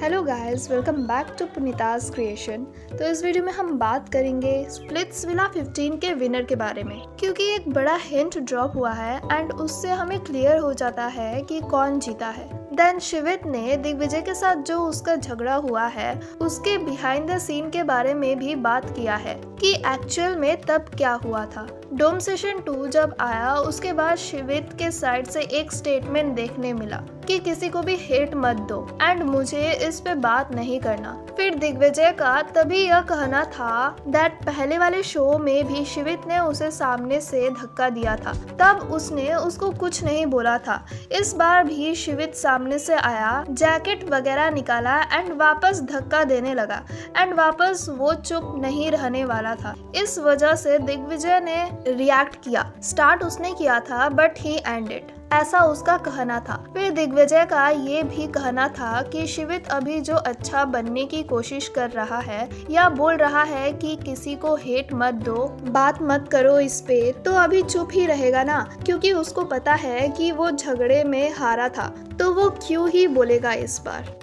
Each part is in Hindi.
Hello guys, welcome back to Punita's creation. तो इस वीडियो में हम बात करेंगे स्प्लिट्सविला 15 के विनर के बारे में, क्योंकि एक बड़ा हिंट ड्रॉप हुआ है एंड उससे हमें क्लियर हो जाता है कि कौन जीता है। देन शिवित ने दिग्विजय के साथ जो उसका झगड़ा हुआ है उसके बिहाइंड द सीन के बारे में भी बात किया है कि एक्चुअल में तब क्या हुआ था। डोम सेशन 2 जब आया उसके बाद शिवित के साइड से एक स्टेटमेंट देखने मिला कि किसी को भी हेट मत दो एंड मुझे इस पे बात नहीं करना। फिर दिग्विजय का तभी यह कहना था दैट पहले वाले शो में भी शिवित ने उसे सामने से धक्का दिया था, तब उसने उसको कुछ नहीं बोला था। इस बार भी शिवित सामने से आया, जैकेट वगैरह निकाला एंड वापस धक्का देने लगा एंड वापस वो चुप नहीं रहने वाला था। इस वजह से दिग्विजय ने रिएक्ट किया। स्टार्ट उसने किया था बट ही एंडेड, ऐसा उसका कहना था। फिर दिग्विजय का ये भी कहना था कि शिवित अभी जो अच्छा बनने की कोशिश कर रहा है या बोल रहा है कि किसी को हेट मत दो, बात मत करो इस पे, तो अभी चुप ही रहेगा ना, क्योंकि उसको पता है कि वो झगड़े में हारा था, तो वो क्यों ही बोलेगा इस बार।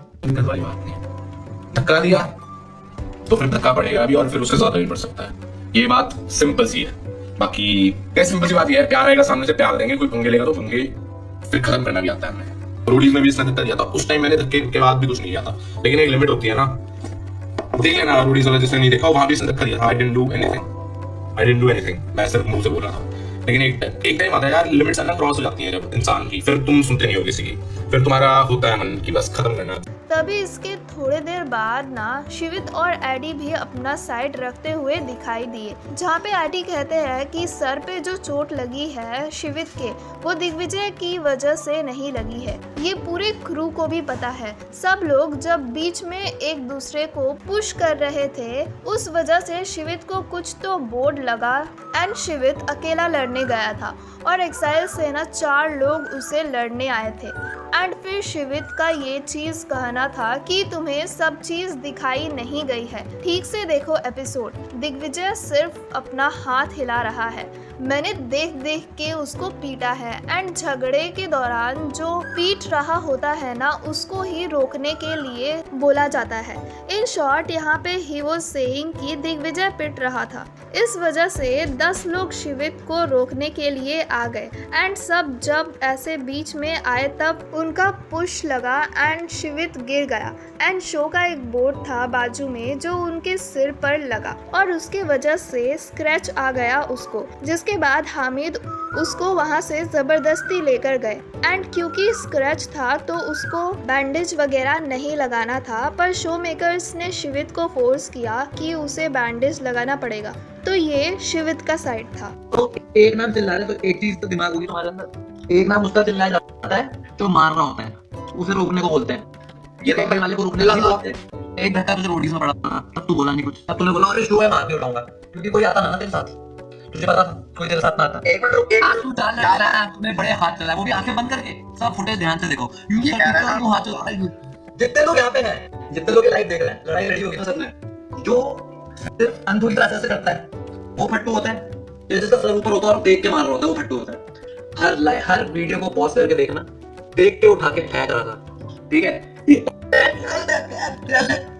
धक्का दिया तो फिर धक्का पड़ेगा अभी और फिर उससे ज्यादा भी पड़ सकता है। ये बात सिंपल सी है। बाकी क्या सिंपल सी बात ये है, प्यार आएगा सामने से प्यार देंगे, कोई पंगे लेगा तो पंगे फिर खत्म करना भी आता है हमें। रूडीज में भी इसने धक्का दिया था, उस टाइम मैंने धक्के के बाद भी कुछ नहीं किया था, लेकिन एक लिमिट होती है ना। देख लेना रूडीज वाला जिसने नहीं देखा वहां भी इसने धक्का दिया था। आई डिडंट डू एनीथिंग, मैं सिर्फ मुंह से बोल रहा था। लेकिन एक टाइम आता है यार, लिमिट्स ना क्रॉस हो जाती है जब इंसान की, फिर तुम सुनते नहीं हो किसी की, फिर तुम्हारा होता है मन की बस खत्म करना। तभी इसके थोड़े देर बाद ना शिवित और एडी भी अपना साइड रखते हुए दिखाई दिए, जहाँ पे एडी कहते हैं कि सर पे जो चोट लगी है शिवित के, वो दिग्विजय की वजह से नहीं लगी है। ये पूरे क्रू को भी पता है। सब लोग जब बीच में एक दूसरे को पुश कर रहे थे उस वजह से शिवित को कुछ तो बोर्ड लगा एंड शिवित अकेला लड़ने गया था और एक्साइल से ना 4 लोग उसे लड़ने आए थे। एंड फिर शिवित का ये चीज कहना था कि तुम्हें सब चीज दिखाई नहीं गई है, ठीक से देखो एपिसोड। दिग्विजय सिर्फ अपना हाथ हिला रहा है, मैंने देख देख के उसको पीटा है एंड झगड़े के दौरान जो पीट रहा होता है ना उसको ही रोकने के लिए बोला जाता है। इन शॉर्ट यहाँ पे ही वाज सेइंग कि दिग्विजय पिट रहा था, इस वजह से 10 लोग शिवित को रोकने के लिए आ गए एंड सब जब ऐसे बीच में आए तब उनका पुश लगा एंड शिवित गिर गया एंड शो का एक बोर्ड था बाजू में जो उनके सिर पर लगा और उसके वजह से स्क्रैच आ गया उसको, जिसके बाद हामिद उसको वहां से जबरदस्ती लेकर गए एंड क्योंकि स्क्रैच था तो उसको बैंडेज वगैरह नहीं लगाना था, पर शो मेकर्स ने शिवित को फोर्स किया कि उसे बैंडेज लगाना पड़ेगा। तो ये शिवित का साइड था। तो एक नाम चिल्ला रहे तो एक चीज तो दिमाग होगी तुम्हारे अंदर, एक नाम उसका चिल्लाया जाता है तो मार रहा होता है, उसे रोकने को बोलते हैं। ये देखने वाले को रोकने को बोलते हैं। एक धक्का तुझे रोडीज में पड़ा था तब तू बोला नहीं कुछ, तब तूने बोला अरे शो है मार के उठाऊंगा, क्योंकि कोई आता ना तेरे साथ, तुझे पता था कोई तेरे साथ ना आता। एक मिनट रुक, तू डाल रहा है, तुम्हें बड़े हाथ चला है, वो भी आंखें बंद करके। सब फुटेज ध्यान से देखो, यूं हाथ चला रहा है। जितने लोग यहाँ पे हैं, जितने लोग लाइव देख रहे हैं, लड़ाई रेडी होगी ना सब में, जो सिर्फ अनथोड़ी तरह से करता है वो फट्टू होता है, जिसका सर ऊपर होता है और देख के मार रहा होता है वो फट्टू होता है। हर वीडियो को पॉज करके देखना, देख के उठा के फेंक रहा था, ठीक है।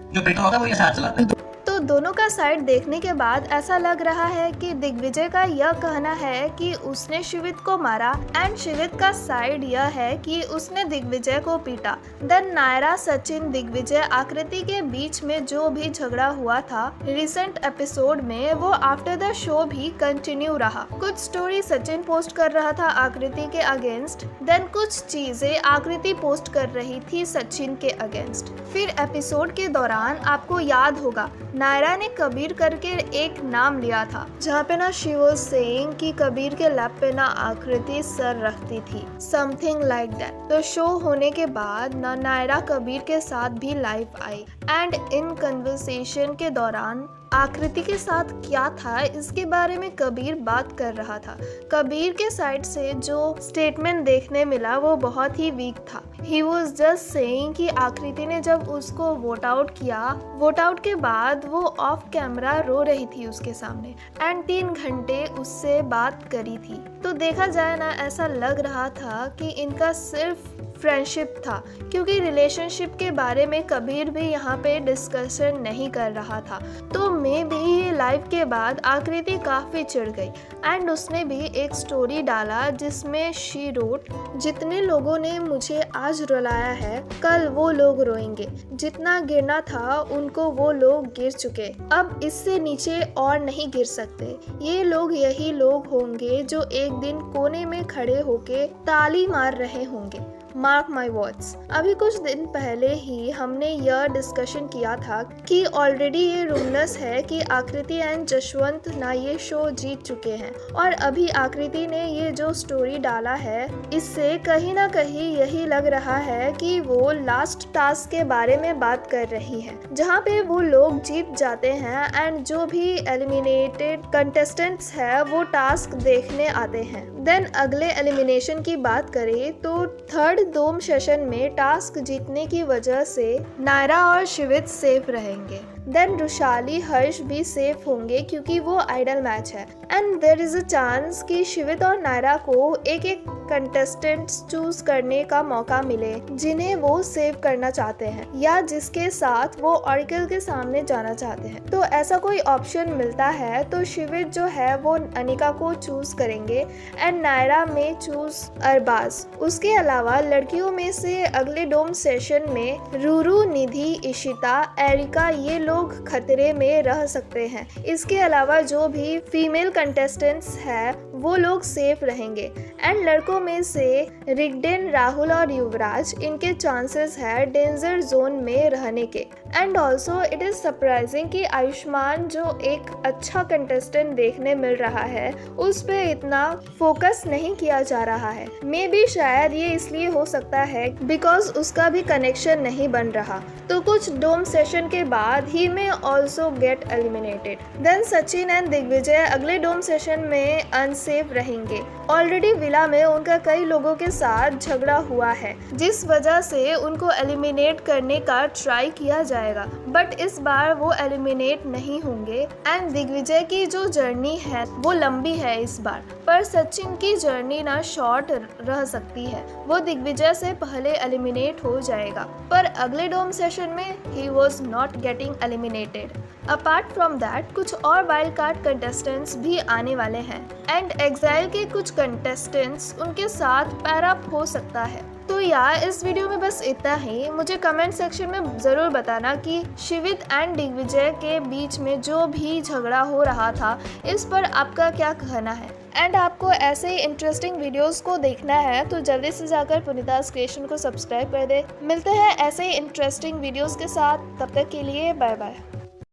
जो पेट होगा वो ये साथ चलाता है। तो दोनों का साइड देखने के बाद ऐसा लग रहा है कि दिग्विजय का यह कहना है कि उसने शिवित को मारा एंड शिवित का साइड यह है कि उसने दिग्विजय को पीटा। देन नायरा, सचिन, दिग्विजय, आकृति के बीच में जो भी झगड़ा हुआ था रिसेंट एपिसोड में, वो आफ्टर द शो भी कंटिन्यू रहा। कुछ स्टोरी सचिन पोस्ट कर रहा था आकृति के अगेंस्ट, देन कुछ चीजें आकृति पोस्ट कर रही थी सचिन के अगेंस्ट। फिर एपिसोड के दौरान आपको याद होगा नायरा ने कबीर करके एक नाम लिया था, जहाँ पे ना शी वाज सेइंग कि कबीर के लैप पे ना आकृति सर रखती थी, समथिंग लाइक दैट। तो शो होने के बाद ना नायरा कबीर के साथ भी live I and in conversation के दौरान आकृति के साथ क्या था इसके बारे में कबीर बात कर रहा था। कबीर के साइड से जो स्टेटमेंट देखने मिला वो बहुत ही वीक था। ही वॉज जस्ट सेइंग कि आकृति ने जब उसको वोट आउट किया, वोट आउट के बाद वो ऑफ कैमरा रो रही थी उसके सामने एंड 3 घंटे उससे बात करी थी। तो देखा जाए ना ऐसा लग रहा था कि इनका सिर्फ फ्रेंडशिप था, क्योंकि रिलेशनशिप के बारे में कबीर भी यहाँ पे डिस्कशन नहीं कर रहा था। तो मे भी ये लाइव के बाद आकृति काफ़ी चिढ़ गई एंड उसने भी एक स्टोरी डाला जिसमें शी रोट, जितने लोगों ने मुझे आज रुलाया है कल वो लोग रोएंगे, जितना गिरना था उनको वो लोग गिर चुके, अब इससे नीचे और नहीं गिर सकते। ये लोग यही लोग होंगे जो एक दिन कोने में खड़े होके ताली मार रहे होंगे। Mark my words. अभी कुछ दिन पहले ही हमने यह डिस्कशन किया था कि ऑलरेडी ये रूमर्स है कि आकृति एंड जशवंत ना ये शो जीत चुके हैं, और अभी आकृति ने ये जो स्टोरी डाला है इससे कहीं ना कहीं यही लग रहा है कि वो लास्ट टास्क के बारे में बात कर रही है, जहाँ पे वो लोग जीत जाते हैं एंड जो भी एलिमिनेटेड कंटेस्टेंट्स है वो टास्क देखने आते हैं। देन अगले एलिमिनेशन की बात करें तो थर्ड डोम सेशन में टास्क जीतने की वजह से नायरा और शिवित सेफ रहेंगे। देन रुशाली हर्ष भी सेफ होंगे क्योंकि वो आइडल मैच है, and there is a chance कि शिवित और नायरा को एक एक कंटेस्टेंट्स चूज करने का मौका मिले जिन्हें वो सेव करना चाहते हैं या जिसके साथ वो ऑरिकल के सामने जाना चाहते हैं। तो ऐसा कोई ऑप्शन मिलता है तो शिवित जो है वो अनिका को चूज करेंगे एंड नायरा में चूज अरबाज। उसके अलावा लड़कियों में से अगले डोम सेशन में रूरू, निधि, इशिता, एरिका ये लोग खतरे में रह सकते हैं। इसके अलावा जो भी फीमेल कंटेस्टेंट्स है वो लोग सेफ रहेंगे, एंड लड़कों में से रिगडेन, राहुल और युवराज, इनके चांसेस है डेंजर जोन में रहने के। And also it is surprising कि आयुष्मान जो एक अच्छा कंटेस्टेंट देखने मिल रहा है उस पे इतना फोकस नहीं किया जा रहा है। मे बी शायद ये इसलिए हो सकता है बिकॉज उसका भी कनेक्शन नहीं बन रहा। तो कुछ डोम सेशन के बाद ही में also get eliminated. Then Sachin and Digvijay अगले डोम सेशन में अनसेफ रहेंगे। ऑलरेडी विला में उनका कई लोगों के साथ झगड़ा हुआ है जिस वजह से उनको एलिमिनेट करने का ट्राई किया जाएगा, बट इस बार वो एलिमिनेट नहीं होंगे। एंड दिग्विजय की जो जर्नी है वो लंबी है इस बार, पर सचिन की जर्नी ना शॉर्ट रह सकती है, वो दिग्विजय से पहले एलिमिनेट हो जाएगा। पर अगले डोम सेशन में he was not getting eliminated. Apart from that कुछ और वाइल्ड कार्ड कंटेस्टेंट्स भी आने वाले हैं, एंड एग्जाइल के कुछ कंटेस्टेंट्स उनके साथ पैर अप हो सकता है। तो यार इस वीडियो में बस इतना ही। मुझे कमेंट सेक्शन में ज़रूर बताना कि शिवित एंड दिग्विजय के बीच में जो भी झगड़ा हो रहा था इस पर आपका क्या कहना है। एंड आपको ऐसे ही इंटरेस्टिंग वीडियोस को देखना है तो जल्दी से जाकर पुनीतास क्रिएशन को सब्सक्राइब कर दे। मिलते हैं ऐसे ही इंटरेस्टिंग वीडियोस के साथ, तब तक के लिए बाय बाय।